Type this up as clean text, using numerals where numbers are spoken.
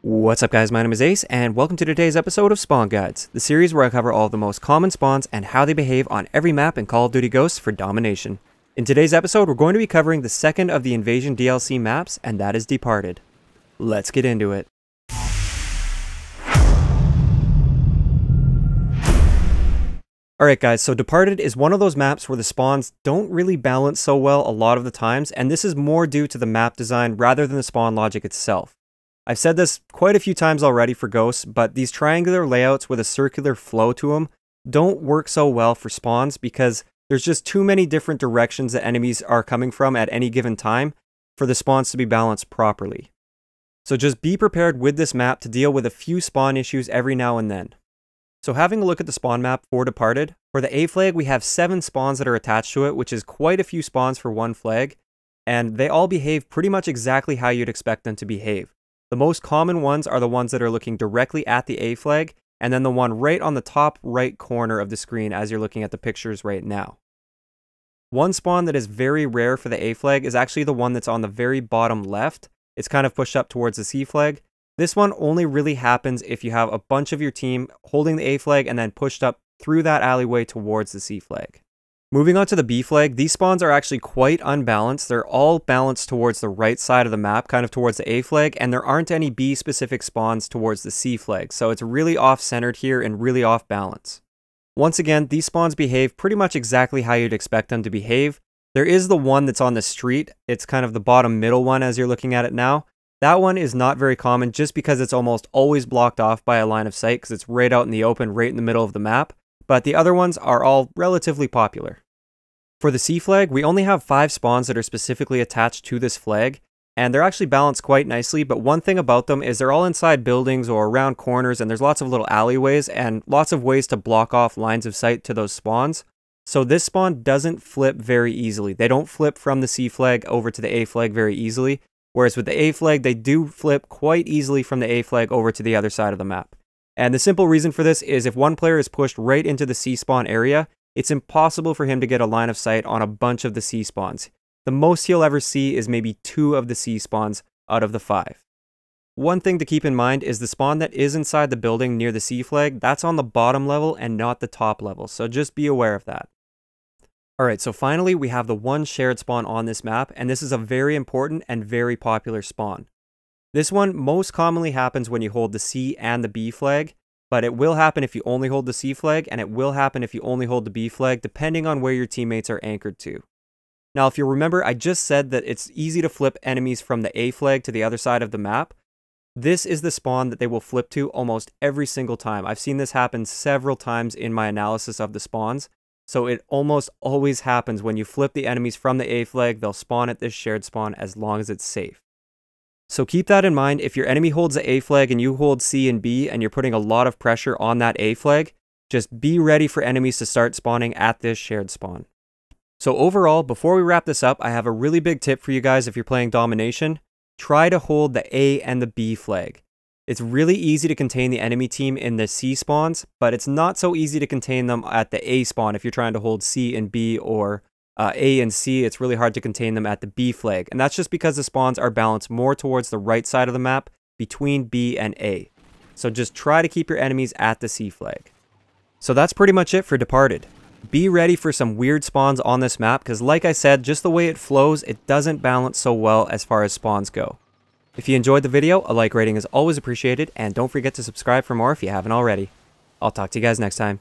What's up guys, my name is Ace, and welcome to today's episode of Spawn Guides, the series where I cover all of the most common spawns and how they behave on every map in Call of Duty Ghosts for Domination. In today's episode, we're going to be covering the second of the Invasion DLC maps, and that is Departed. Let's get into it. Alright guys, so Departed is one of those maps where the spawns don't really balance so well a lot of the times, and this is more due to the map design rather than the spawn logic itself. I've said this quite a few times already for Ghosts, but these triangular layouts with a circular flow to them don't work so well for spawns because there's just too many different directions that enemies are coming from at any given time for the spawns to be balanced properly. So just be prepared with this map to deal with a few spawn issues every now and then. So having a look at the spawn map for Departed, for the A flag we have 7 spawns that are attached to it, which is quite a few spawns for one flag, and they all behave pretty much exactly how you'd expect them to behave. The most common ones are the ones that are looking directly at the A flag, and then the one right on the top right corner of the screen as you're looking at the pictures right now. One spawn that is very rare for the A flag is actually the one that's on the very bottom left. It's kind of pushed up towards the C flag. This one only really happens if you have a bunch of your team holding the A flag and then pushed up through that alleyway towards the C flag. Moving on to the B flag, these spawns are actually quite unbalanced. They're all balanced towards the right side of the map, kind of towards the A flag, and there aren't any B specific spawns towards the C flag, so it's really off-centered here and really off balance. Once again, these spawns behave pretty much exactly how you'd expect them to behave. There is the one that's on the street. It's kind of the bottom middle one as you're looking at it now. That one is not very common just because it's almost always blocked off by a line of sight because it's right out in the open, right in the middle of the map. But the other ones are all relatively popular. For the C flag, we only have 5 spawns that are specifically attached to this flag, and they're actually balanced quite nicely, but one thing about them is they're all inside buildings or around corners, and there's lots of little alleyways and lots of ways to block off lines of sight to those spawns. So this spawn doesn't flip very easily. They don't flip from the C flag over to the A flag very easily, whereas with the A flag, they do flip quite easily from the A flag over to the other side of the map. And the simple reason for this is if one player is pushed right into the C spawn area, it's impossible for him to get a line of sight on a bunch of the C spawns. The most he'll ever see is maybe 2 of the C spawns out of the 5. One thing to keep in mind is the spawn that is inside the building near the C flag, that's on the bottom level and not the top level, so just be aware of that. Alright, so finally we have the one shared spawn on this map, and this is a very important and very popular spawn. This one most commonly happens when you hold the C and the B flag, but it will happen if you only hold the C flag, and it will happen if you only hold the B flag, depending on where your teammates are anchored to. Now, if you remember, I just said that it's easy to flip enemies from the A flag to the other side of the map. This is the spawn that they will flip to almost every single time. I've seen this happen several times in my analysis of the spawns, so it almost always happens when you flip the enemies from the A flag, they'll spawn at this shared spawn as long as it's safe. So keep that in mind. If your enemy holds the A flag and you hold C and B and you're putting a lot of pressure on that A flag, just be ready for enemies to start spawning at this shared spawn. So overall, before we wrap this up, I have a really big tip for you guys if you're playing Domination. Try to hold the A and the B flag. It's really easy to contain the enemy team in the C spawns, but it's not so easy to contain them at the A spawn if you're trying to hold C and B or A and C. It's really hard to contain them at the B flag, and that's just because the spawns are balanced more towards the right side of the map between B and A. So just try to keep your enemies at the C flag. So that's pretty much it for Departed. Be ready for some weird spawns on this map because like I said, just the way it flows, it doesn't balance so well as far as spawns go. If you enjoyed the video, a like rating is always appreciated, and don't forget to subscribe for more if you haven't already. I'll talk to you guys next time.